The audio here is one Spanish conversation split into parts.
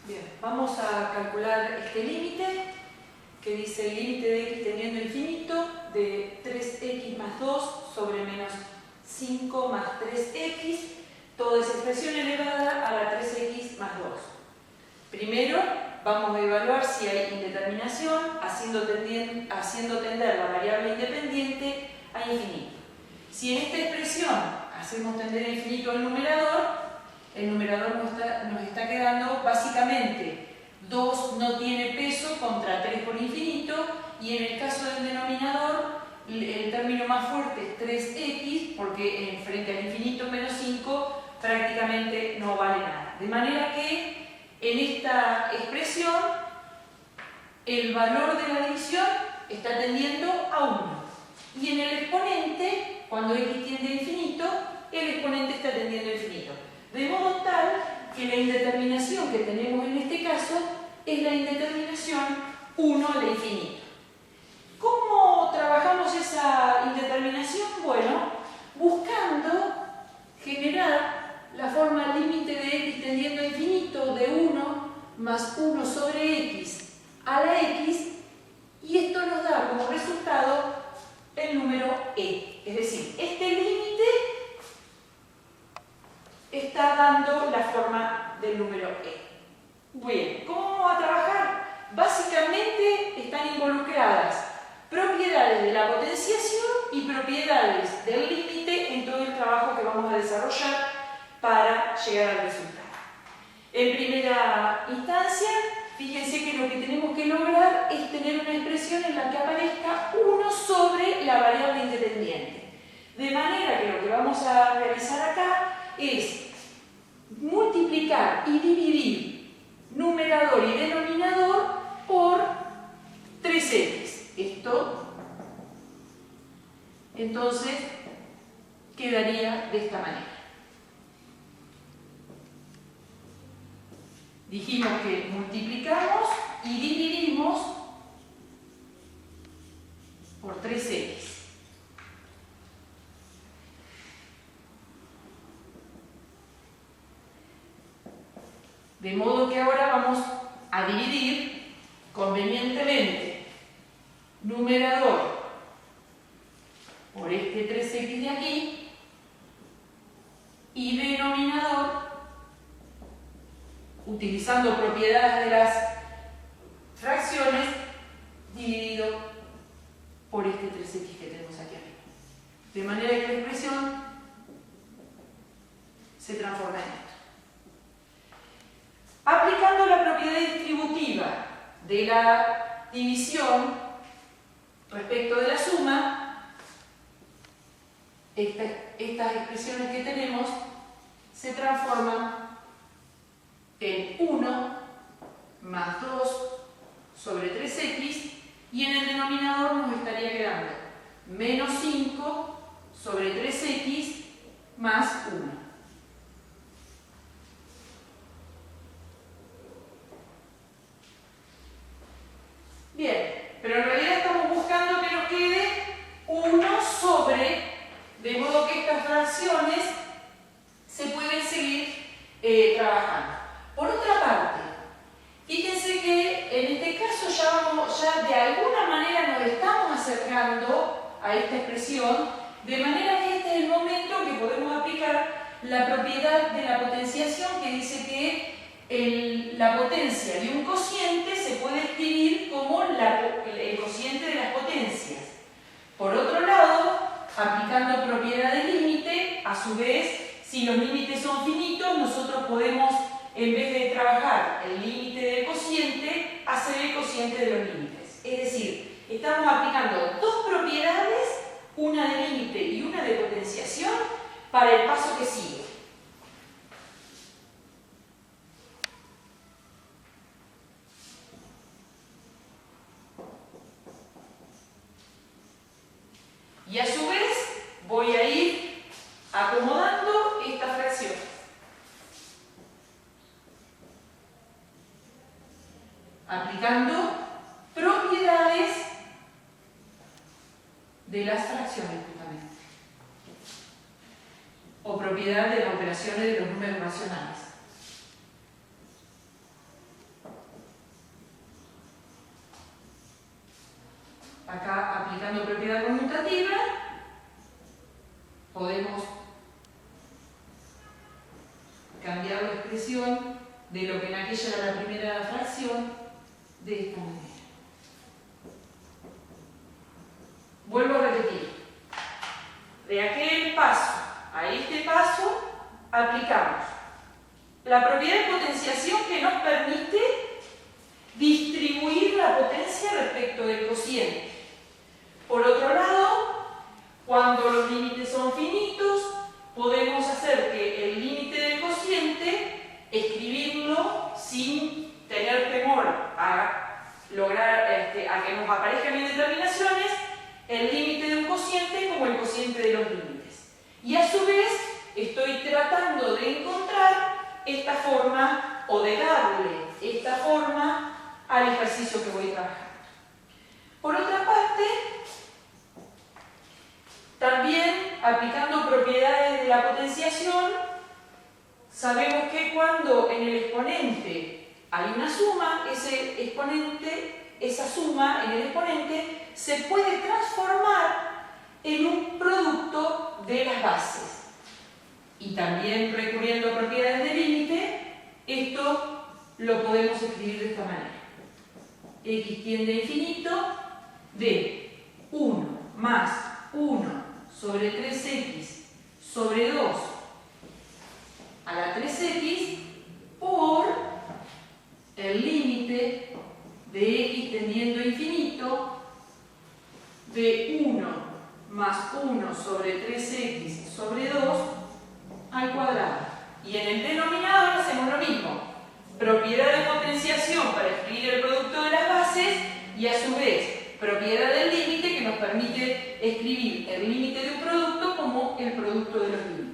Bien, vamos a calcular este límite, que dice el límite de x tendiendo a infinito de 3x más 2 sobre menos 5 más 3x, toda esa expresión elevada a la 3x más 2. Primero, vamos a evaluar si hay indeterminación, haciendo tender la variable independiente a infinito. Si en esta expresión hacemos tender a infinito el numerador nos está quedando básicamente 2 no tiene peso contra 3 por infinito, y en el caso del denominador el término más fuerte es 3x, porque frente al infinito menos 5 prácticamente no vale nada. De manera que en esta expresión el valor de la división está tendiendo a 1. Y en el exponente, cuando x tiende a infinito, el exponente está tendiendo a infinito. De modo tal que la indeterminación que tenemos en este caso es la indeterminación 1 al infinito. ¿Cómo trabajamos esa indeterminación? Bueno, buscando generar la forma límite de x tendiendo a infinito de 1 más 1 sobre x a la x, y esto nos da como resultado el número e. Es decir, este límite está dando la forma del número e. Bien, ¿cómo vamos a trabajar? Básicamente están involucradas propiedades de la potenciación y propiedades del límite en todo el trabajo que vamos a desarrollar para llegar al resultado. En primera instancia, fíjense que lo que tenemos que lograr es tener una expresión en la que aparezca 1 sobre la variable independiente. De manera que lo que vamos a realizar acá es multiplicar y dividir numerador y denominador por 3x. Esto, entonces, quedaría de esta manera. Dijimos que multiplicamos y dividimos por 3x. De modo que ahora vamos a dividir convenientemente numerador por este 3x de aquí y denominador utilizando propiedades de las fracciones dividido por este 3x que tenemos aquí arriba. De manera que la expresión se transforma en esto. Aplicando la propiedad distributiva de la división respecto de la suma, estas expresiones que tenemos se transforman en 1 más 2 sobre 3x, y en el denominador nos estaría quedando menos 5 sobre 3x más 1. Bien, pero en realidad estamos buscando que nos quede 1 sobre, de modo que estas fracciones se pueden seguir trabajando. Por otra parte, fíjense que en este caso ya de alguna manera nos estamos acercando a esta expresión, de manera que este es el momento que podemos aplicar la propiedad de la potenciación, que dice que la potencia de un cociente se puede escribir como el cociente de las potencias. Por otro lado, aplicando propiedad de límite, a su vez, si los límites son finitos, nosotros podemos, en vez de trabajar el límite del cociente, hacer el cociente de los límites. Es decir, estamos aplicando dos propiedades, una de límite y una de potenciación, para el paso que sigue. Y a su vez voy a ir acomodando esta fracción. Aplicando propiedades de las fracciones, justamente. O propiedad de las operaciones de los números racionales. cambiar la expresión de lo que en aquella era la primera fracción de esta manera. Vuelvo a repetir. De aquel paso a este paso aplicamos la propiedad de potenciación que nos permite distribuir la potencia respecto del cociente. Por otro lado, cuando los límites son finitos, podemos hacer que el límite del cociente, escribirlo sin tener temor a lograr a que nos aparezcan indeterminaciones, el límite de un cociente como el cociente de los límites. Y a su vez, estoy tratando de encontrar esta forma o de darle esta forma al ejercicio que voy trabajando. Por otra parte, también aplicando propiedades de la potenciación, sabemos que cuando en el exponente hay una suma, esa suma en el exponente se puede transformar en un producto de las bases. Y también recurriendo a propiedades de límite, esto lo podemos escribir de esta manera. X tiende a infinito de 1 más 1 sobre 3x sobre 2 a la 3x por el límite de x tendiendo a infinito de 1 más 1 sobre 3x sobre 2 al cuadrado. Y en el denominador hacemos lo mismo. Propiedad de potenciación para escribir el producto de las bases y a su vez propiedad del límite que nos permite escribir el límite de un producto como el producto de los límites.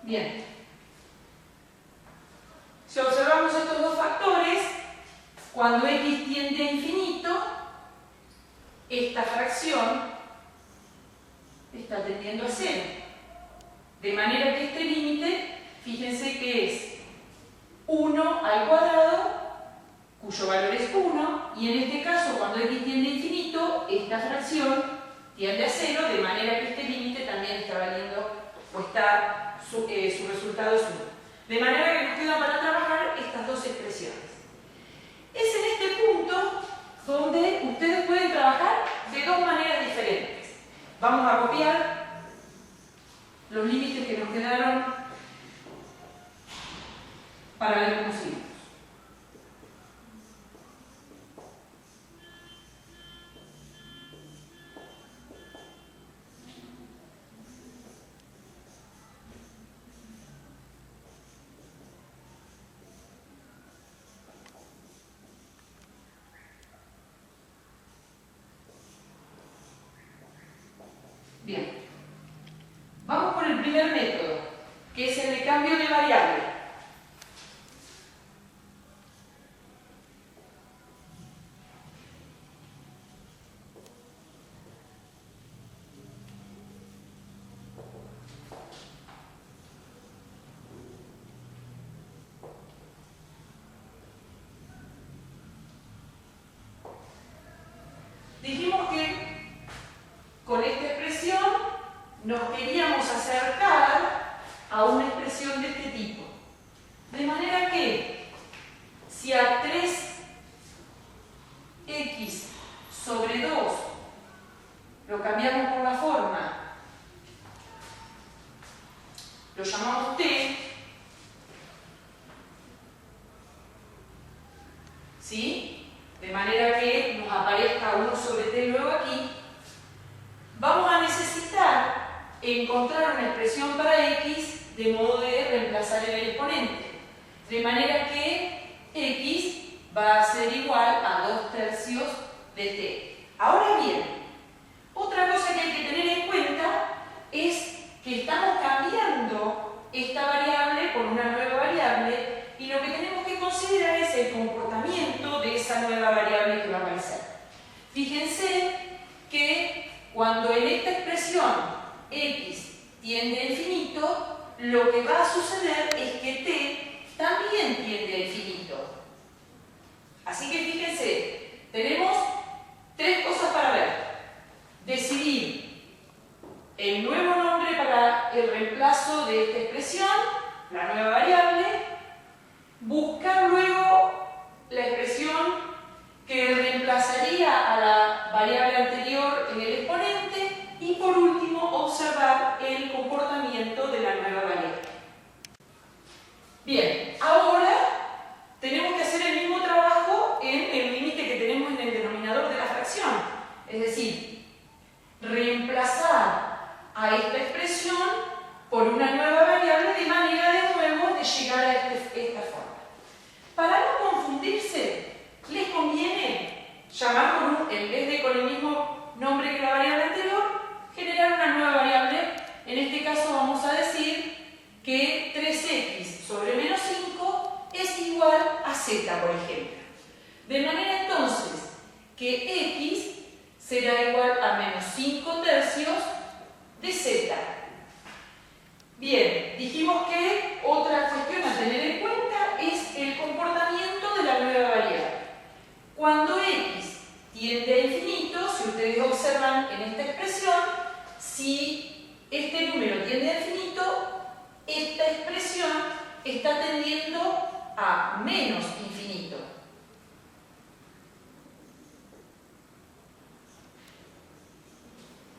Bien, si observamos estos dos factores, cuando x tiende a infinito, esta fracción está tendiendo a 0. De manera que este límite, fíjense que es 1 al cuadrado, cuyo valor es 1, y en este caso, cuando x tiende a infinito, esta fracción tiende a 0, de manera que este límite también está valiendo, o está su resultado es 1. De manera que nos quedan para trabajar estas dos expresiones. Es en este punto donde ustedes pueden trabajar de dos maneras diferentes. Vamos a copiar los límites que nos quedaron para ver cómo seguimos. Bien, vamos por el primer método, que es el de cambio de variable. Dijimos que con esta expresión nos queríamos acercar a una expresión de este tipo. De manera que si a 3x sobre 2 lo cambiamos por la forma, lo llamamos t, ¿sí? De manera que nos aparezca 1 sobre t luego aquí, vamos a necesitar encontrar una expresión para x de modo de reemplazar en el exponente. De manera que x va a ser igual a 2/3 de t. Ahora bien, otra cosa que hay que tener en cuenta es que estamos cambiando esta variable por una nueva variable y lo que tenemos que considerar es el comportamiento de esa nueva variable que va a aparecer. Fíjense que cuando en esta expresión x tiende a infinito, lo que va a suceder es que t también tiende a infinito. Así que fíjense, tenemos tres cosas para ver. Decidir el nuevo nombre para el reemplazo de esta expresión, la nueva variable, buscar luego la expresión que reemplazaría a la variable anterior en el exponente y por último observar el comportamiento de la nueva variable. Bien, ahora tenemos que hacer el mismo trabajo en el límite que tenemos en el denominador de la fracción, es decir, reemplazar a esta expresión por una nueva variable de manera de nuevo de llegar a esta forma. Para no confundirse, les conviene llamar en vez de con el mismo nombre que la variable anterior, generar una nueva variable. En este caso vamos a decir que 3x sobre menos 5 es igual a z, por ejemplo. De manera entonces que x será igual a menos 5 tercios de z. Bien, dijimos que otra cuestión a tener en cuenta es el comportamiento de la nueva variable. Cuando x tiende a infinito, si ustedes observan en esta expresión, si este número tiende a infinito, esta expresión está tendiendo a menos infinito.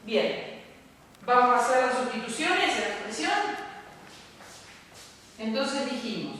Bien, vamos a hacer las sustituciones en la expresión. Entonces dijimos,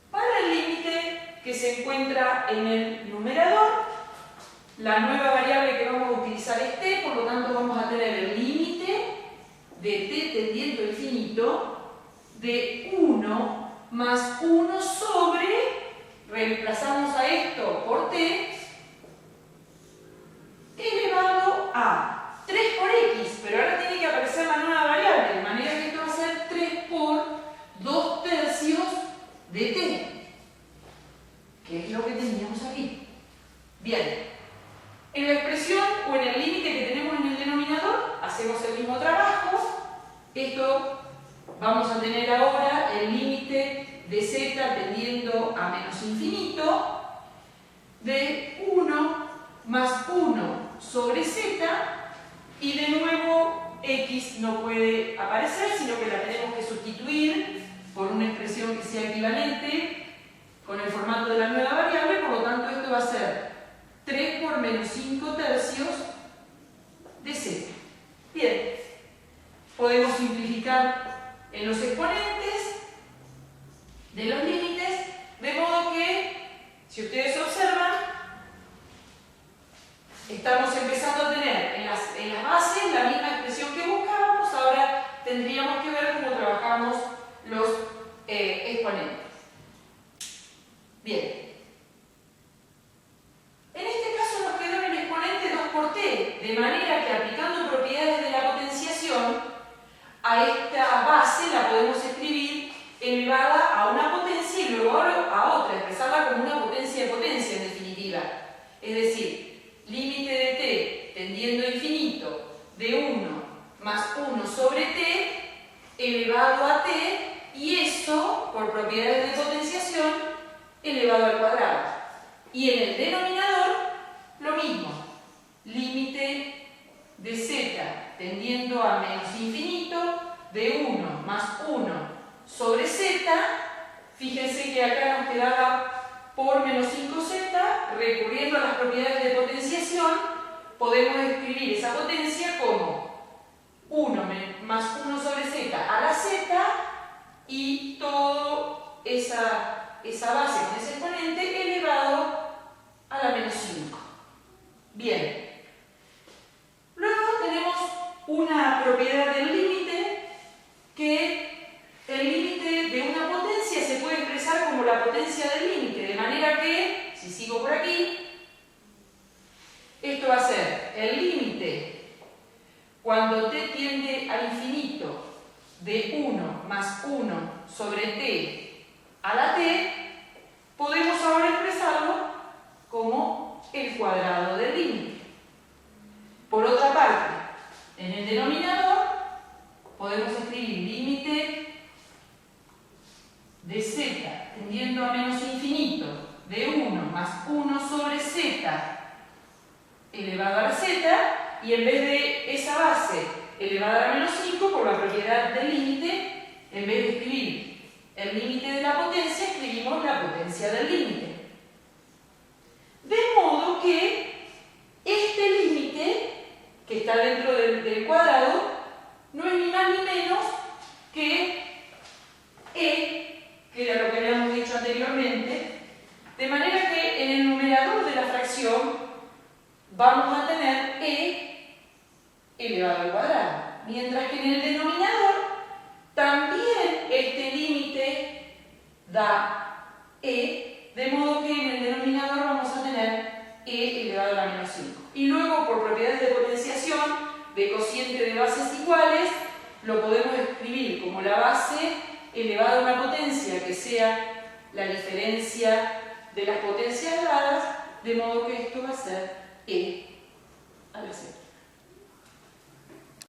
para el límite que se encuentra en el numerador, la nueva variable que vamos a utilizar es t, por lo tanto vamos a tener el límite de t tendiendo a infinito de 1 más 1 sobre, reemplazamos a esto por t, elevado a 3 por x, pero ahora tiene que aparecer la nueva variable, de manera que esto va a ser 3 por 2 tercios de t, que es lo que teníamos aquí. Bien, en la expresión o en el límite que tenemos en el denominador, hacemos el mismo trabajo. Esto vamos a tener ahora el límite de z tendiendo a menos infinito de 1 más 1 sobre z, y de nuevo x no puede aparecer, sino que la tenemos que sustituir por una expresión que sea equivalente con el formato de la nueva variable, por lo tanto esto va a ser 3 por menos 5 tercios de z. Bien, podemos simplificar en los exponentes de los límites, de modo que, si ustedes observan, estamos empezando a tener en las bases la misma expresión que buscábamos. Ahora tendríamos que ver cómo trabajamos los exponentes. Bien. En este caso nos quedó en el exponente 2 por t, de manera que aplicando propiedades de la potenciación, a esta base la podemos escribir elevada a una potencia y luego a otra, expresarla como una potencia de potencia en definitiva. Es decir, límite de t tendiendo a infinito de 1 más 1 sobre t elevado a t, y eso, por propiedades de potenciación, elevado al cuadrado. Y en el denominador, lo mismo, límite de z tendiendo a menos infinito de 1 más 1 sobre z. Fíjense que acá nos quedaba por menos 5z, recurriendo a las propiedades de potenciación, podemos escribir esa potencia como 1 más 1 sobre z a la z, y toda esa base con ese exponente elevado a la menos 5. Bien. Luego tenemos una propiedad del límite, que el límite de una potencia se puede expresar como la potencia del límite, de manera que, si sigo por aquí, esto va a ser el límite cuando t tiende al infinito de 1 más 1 sobre t a la t, podemos ahora expresarlo como el cuadrado del elevado a la z, y en vez de esa base elevada a la menos 5, por la propiedad del límite, en vez de escribir el límite de la potencia, escribimos la potencia del límite. De modo que este límite, que está dentro del cuadrado, no es ni más ni menos que e, que era lo que habíamos dicho anteriormente, de manera que en el numerador de la fracción vamos a tener e elevado al cuadrado, mientras que en el denominador también este límite da e, de modo que en el denominador vamos a tener e elevado a la menos 5. Y luego, por propiedades de potenciación, de cociente de bases iguales, lo podemos escribir como la base elevada a una potencia que sea la diferencia de las potencias dadas, de modo que esto va a ser e a la z.